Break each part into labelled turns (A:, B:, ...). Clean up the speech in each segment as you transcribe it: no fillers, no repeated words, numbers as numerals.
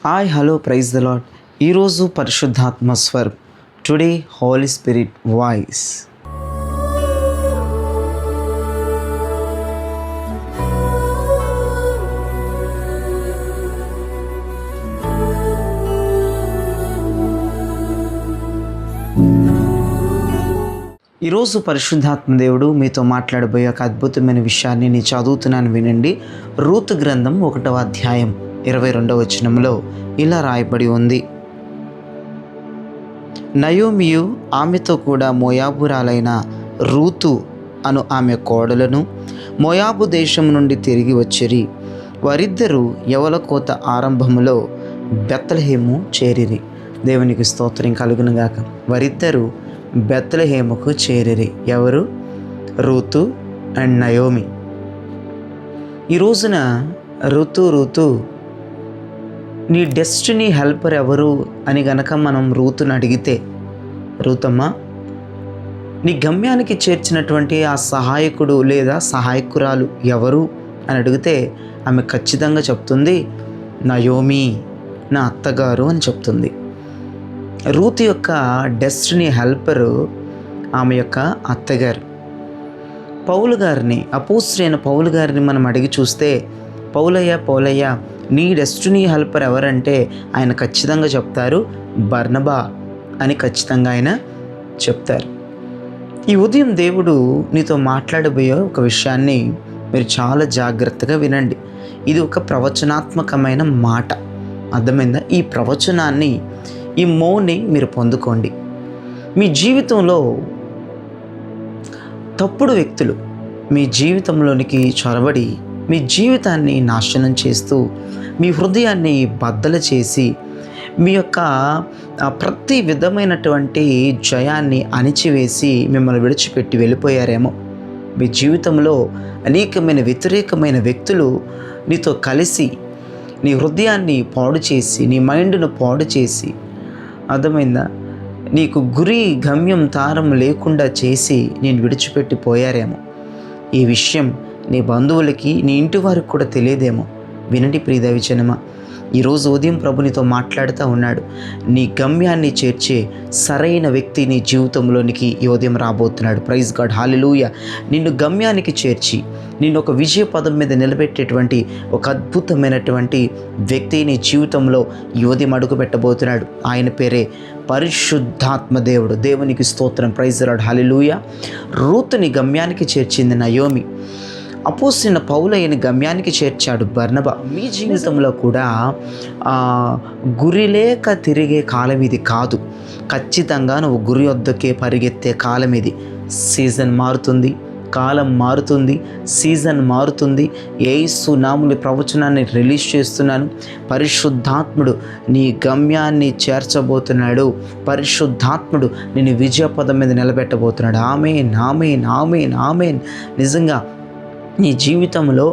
A: Hi hello praise the Lord. ఈరోజు పరిశుద్ధాత్మ స్వరం. Today holy spirit voice. ఈరోజు పరిశుద్ధాత్మ దేవుడు మీతో మాట్లాడబోయే ఒక అద్భుతమైన విషయాన్ని నేను చదువుతున్నాను, వినండి. రూతు గ్రంథం 1వ అధ్యాయం 22వ వచనంలో ఇలా రాయబడి ఉంది. నయోమియు ఆమెతో కూడా మోయాబురాలైన రూతు అను ఆమె కోడలను మోయాబు దేశం నుండి తిరిగి వచ్చిరి. వారిద్దరూ యవల కోత ఆరంభములో బెత్లెహేము చేరిరి. దేవునికి స్తోత్రం కలుగునుగాక. వారిద్దరూ బెత్లెహేముకు చేరిరి. ఎవరు? Ruth and Naomi. ఈ రోజున రూతు నీ డెస్టినీ హెల్పర్ ఎవరు అని గనక మనం రూతుని అడిగితే, రూతమ్మ, నీ గమ్యానికి చేర్చినటువంటి ఆ సహాయకుడు లేదా సహాయకురాలు ఎవరు అని అడిగితే ఆమె ఖచ్చితంగా చెప్తుంది, నయోమి, నా అత్తగారు అని చెప్తుంది. రూతు యొక్క డెస్టినీ హెల్పరు ఆమె యొక్క అత్తగారు. పౌలు గారిని, అపోస్తలుడైన పౌలు గారిని మనం అడిగి చూస్తే, పౌలయ్య నీ డెస్టినీ హెల్పర్ ఎవరంటే ఆయన ఖచ్చితంగా చెప్తారు, బర్నబా అని ఖచ్చితంగా ఆయన చెప్తారు. ఈ ఉదయం దేవుడు నీతో మాట్లాడబోయే ఒక విషయాన్ని మీరు చాలా జాగ్రత్తగా వినండి. ఇది ఒక ప్రవచనాత్మకమైన మాట. అర్థమైందా? ఈ ప్రవచనాన్ని, ఈ మౌని మీరు పొందుకోండి. మీ జీవితంలో తప్పుడు వ్యక్తులు మీ జీవితంలోనికి చొరబడి మీ జీవితాన్ని నాశనం చేస్తూ, మీ హృదయాన్ని బద్దలు చేసి, మీ యొక్క ప్రతి విధమైనటువంటి జయాన్ని అణిచివేసి మిమ్మల్ని విడిచిపెట్టి వెళ్ళిపోయారేమో. మీ జీవితంలో అనేకమైన వ్యతిరేకమైన వ్యక్తులు నీతో కలిసి నీ హృదయాన్ని పాడు చేసి, నీ మైండ్ను పాడు చేసి, అర్థమైందా, నీకు గురి గమ్యం తారం లేకుండా చేసి నేను విడిచిపెట్టి పోయారేమో. ఈ విషయం నీ బంధువులకి, నీ ఇంటి వారికి కూడా తెలియదేమో. వినండి ప్రియదైవజనమా, ఈరోజు ఉదయం ప్రభు నీతో మాట్లాడుతూ ఉన్నాడు. నీ గమ్యాన్ని చేర్చే సరైన వ్యక్తి నీ జీవితంలోనికి ఈ ఉదయం రాబోతున్నాడు. ప్రైజ్ గాడ్, హల్లెలూయా. నిన్ను గమ్యానికి చేర్చి నిన్ను ఒక విజయ పదం మీద నిలబెట్టేటువంటి ఒక అద్భుతమైనటువంటి వ్యక్తి నీ జీవితంలో ఈ ఉదయం అడుగు పెట్టబోతున్నాడు. ఆయన పేరే పరిశుద్ధాత్మ దేవుడు. దేవునికి స్తోత్రం. ప్రైజ్ గాడ్, హల్లెలూయా. రూతుని గమ్యానికి చేర్చింది నయోమి. అపోస్తలుడైన పౌలయ్యని గమ్యానికి చేర్చాడు బర్నబా. మీ జీవితంలో కూడా గురి లేక తిరిగే కాలం ఇది కాదు. ఖచ్చితంగా నువ్వు గురి వద్దకే పరిగెత్తే కాలం ఇది. సీజన్ మారుతుంది, కాలం మారుతుంది, సీజన్ మారుతుంది. యేసు నామములో ప్రవచనాన్ని రిలీజ్ చేస్తున్నాను. పరిశుద్ధాత్ముడు నీ గమ్యాన్ని చేర్చబోతున్నాడు. పరిశుద్ధాత్ముడు నిన్ను విజయపదం మీద నిలబెట్టబోతున్నాడు. ఆమేన్, ఆమేన్, ఆమేన్, ఆమేన్. నిజంగా నీ జీవితంలో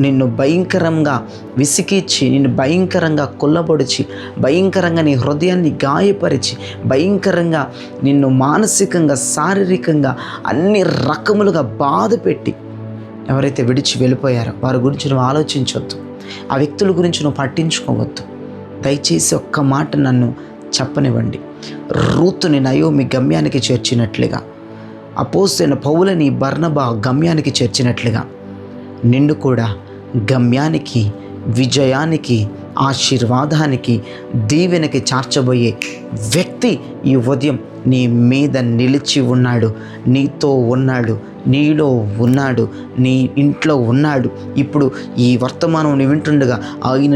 A: నిన్ను భయంకరంగా విసికిచ్చి, నిన్ను భయంకరంగా కొల్లబొడిచి, భయంకరంగా నీ హృదయాన్ని గాయపరిచి, భయంకరంగా నిన్ను మానసికంగా, శారీరకంగా అన్ని రకములుగా బాధ పెట్టి ఎవరైతే విడిచి వెళ్ళిపోయారో వారి గురించి నువ్వు ఆలోచించవద్దు. ఆ వ్యక్తుల గురించి నువ్వు పట్టించుకోవద్దు. దయచేసి ఒక్క మాట నన్ను చెప్పనివ్వండి. రూతుని నయోమి గమ్యానికి చేర్చినట్లుగా, అపోస్తలుడైన పౌలని బర్నబా గమ్యానికి చేర్చినట్లుగా నిన్ను కూడా గమ్యానికి, విజయానికి, ఆశీర్వాదానికి, దీవెనకి చేర్చబోయే వ్యక్తి ఈ ఉదయం నీ మీద నిలిచి ఉన్నాడు, నీతో ఉన్నాడు, నీలో ఉన్నాడు, నీ ఇంట్లో ఉన్నాడు. ఇప్పుడు ఈ వర్తమానం నీ వింటుండగా ఆయన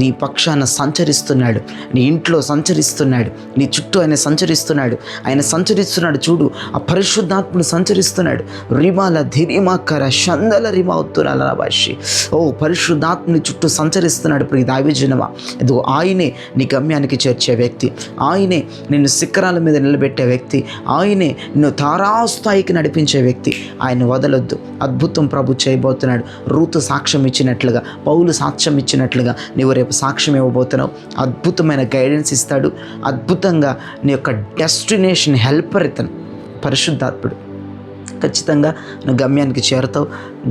A: నీ పక్షాన సంచరిస్తున్నాడు, నీ ఇంట్లో సంచరిస్తున్నాడు, నీ చుట్టూ ఆయన సంచరిస్తున్నాడు. ఆయన సంచరిస్తున్నాడు. చూడు, ఆ పరిశుద్ధాత్ముడు సంచరిస్తున్నాడు. రిమాల ధిరిమాకర షందల రిమా ఉత్తురాల భాషి. ఓ, పరిశుద్ధాత్ముని చుట్టూ సంచరిస్తున్నాడు. ప్రియ దైవజనమా, ఇదిగో ఆయనే నీ గమ్యానికి చేర్చే వ్యక్తి. ఆయనే నిన్ను శిఖరాల మీద నిలబెట్టే వ్యక్తి. ఆయనే నిన్ను తారాస్థాయికి నడిపించే వ్యక్తి. ఆయన వదలొద్దు. అద్భుతం ప్రభు చేయబోతున్నాడు. రూతు సాక్ష్యం ఇచ్చినట్లుగా, పౌలు సాక్ష్యం ఇచ్చినట్లుగా నీవు రేపు సాక్ష్యం ఇవ్వబోతున్నావు. అద్భుతమైన గైడెన్స్ ఇస్తాడు. అద్భుతంగా నీ యొక్క డెస్టినేషన్ హెల్పర్ ఇతను పరిశుద్ధాత్ముడు. ఖచ్చితంగా నువ్వు గమ్యానికి చేరుతావు.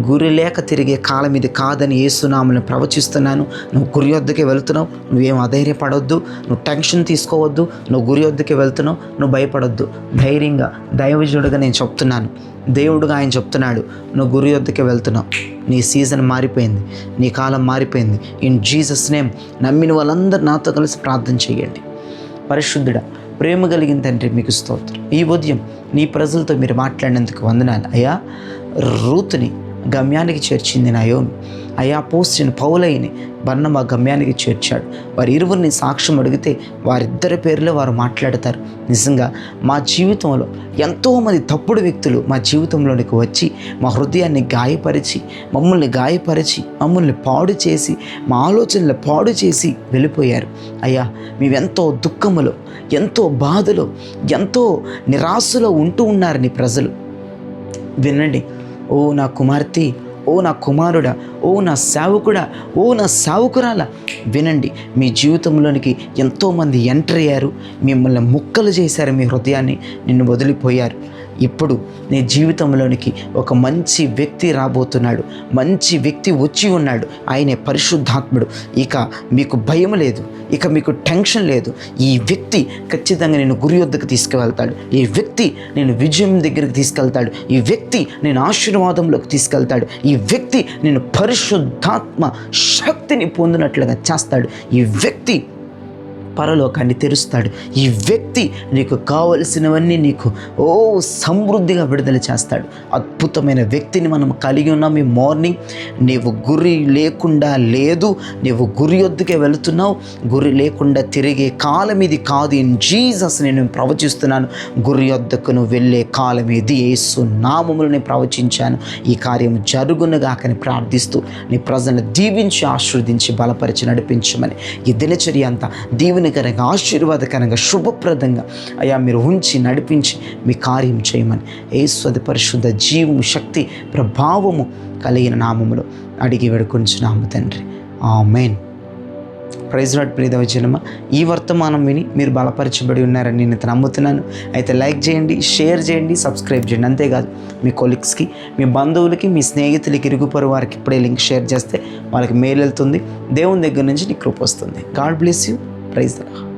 A: గురి లేక తిరిగే కాలం ఇది కాదని యేసునామమున ప్రవచిస్తున్నాను. నువ్వు గురి వద్దకే వెళ్తున్నావు, నువ్వేం అధైర్యపడొద్దు, నువ్వు టెన్షన్ తీసుకోవద్దు. నువ్వు గురి వద్దకే వెళ్తున్నావు, నువ్వు భయపడొద్దు. ధైర్యంగా దైవజనుడిగా నేను చెప్తున్నాను, దేవుడుగా ఆయన చెప్తున్నాడు, నువ్వు గురి వద్దకే వెళ్తున్నావు. నీ సీజన్ మారిపోయింది, నీ కాలం మారిపోయింది. ఇన్ జీసస్ నేమ్ నమ్మిన వాళ్ళందరూ నాతో కలిసి ప్రార్థన చేయండి. పరిశుద్ధుడా, ప్రేమ కలిగిన తండ్రి, మీకు స్తోత్రం. ఈ ఉదయం నీ ప్రజలతో మీరు మాట్లాడినందుకు వందనాలు అయ్యా. రూతుని గమ్యానికి చేర్చింది నయోమి అయ్యా. పోస్టిని పౌలయిని బర్నబా గమ్యానికి చేర్చాడు. వారి ఇరువురిని సాక్ష్యం అడిగితే వారిద్దరి పేర్లే వారు మాట్లాడతారు. నిజంగా మా జీవితంలో ఎంతోమంది తప్పుడు వ్యక్తులు మా జీవితంలోనికి వచ్చి మా హృదయాన్ని గాయపరిచి మమ్మల్ని పాడు చేసి మా ఆలోచనలు పాడు చేసి వెళ్ళిపోయారు అయ్యా. మేమెంతో దుఃఖములో, ఎంతో బాధలో, ఎంతో నిరాశలో ఉంటూ ఉన్నారు నీ ప్రజలు. వినండి ఓ నా కుమార్తె, ఓ నా కుమారుడా, ఓ నా సేవకుడా, ఓ నా సేవకురాలా, వినండి. మీ జీవితంలోనికి ఎంతోమంది ఎంటర్ అయ్యారు, మిమ్మల్ని ముక్కలు చేశారు, మీ హృదయాన్ని నిన్ను వదిలిపోయారు. ఇప్పుడు నీ జీవితంలోనికి ఒక మంచి వ్యక్తి రాబోతున్నాడు, మంచి వ్యక్తి వచ్చి ఉన్నాడు. ఆయనే పరిశుద్ధాత్ముడు. ఇక మీకు భయం లేదు, ఇక మీకు టెన్షన్ లేదు. ఈ వ్యక్తి ఖచ్చితంగా నేను గురి వద్దకు తీసుకువెళ్తాడు. ఈ వ్యక్తి నేను విజయం దగ్గరికి తీసుకెళ్తాడు. ఈ వ్యక్తి నేను ఆశీర్వాదంలోకి తీసుకెళ్తాడు. ఈ వ్యక్తి నేను పరిశుద్ధాత్మ శక్తిని పొందినట్లుగా చేస్తాడు. ఈ వ్యక్తి పరలోకాన్ని తెరుస్తాడు. ఈ వ్యక్తి నీకు కావలసినవన్నీ నీకు సమృద్ధిగా విడుదల చేస్తాడు. అద్భుతమైన వ్యక్తిని మనం కలిగి ఉన్నాం. ఈ మార్నింగ్ నీవు గురి లేకుండా లేదు, నీవు గురి వద్దకే వెళుతున్నావు. గురి లేకుండా తిరిగే కాలం ఇది కాదు. ఇన్ జీసస్ నేను ప్రవచిస్తున్నాను. గురి వద్దకు నువ్వు వెళ్ళే కాలం ఇది. యేసు నామములో నేను ప్రవచించాను. ఈ కార్యం జరుగునుగాకని ప్రార్థిస్తూ నీ ప్రజలను దీవించి ఆశీర్వదించి బలపరిచి నడిపించమని, ఈ దినచర్య అంతా దీవెనకరంగా, ఆశీర్వాదకరంగా, శుభప్రదంగా అయ్యా మీరు ఉంచి నడిపించి మీ కార్యం చేయమని యేసు పరిశుద్ధ జీవము, శక్తి, ప్రభావము కలిగిన నామములో అడిగి వేడుకొంచున్నాము తండ్రి. ఆమేన్. Praise lord. ప్రియదవజనమా, ఈ వర్తమానం విని మీరు బలపరచబడి ఉన్నారని నేను నమ్ముతున్నాను. అయితే లైక్ చేయండి, షేర్ చేయండి, సబ్స్క్రైబ్ చేయండి. అంతేకాదు మీ కొలీగ్స్కి, మీ బంధువులకి, మీ స్నేహితులకి, ఇరుగు పొరుగు వారికి ఇప్పుడే లింక్ షేర్ చేస్తే వాళ్ళకి మెయిల్ వెళ్తుంది. దేవుని దగ్గర నుంచి నీకు కృప వస్తుంది. God bless you. Praise the lord.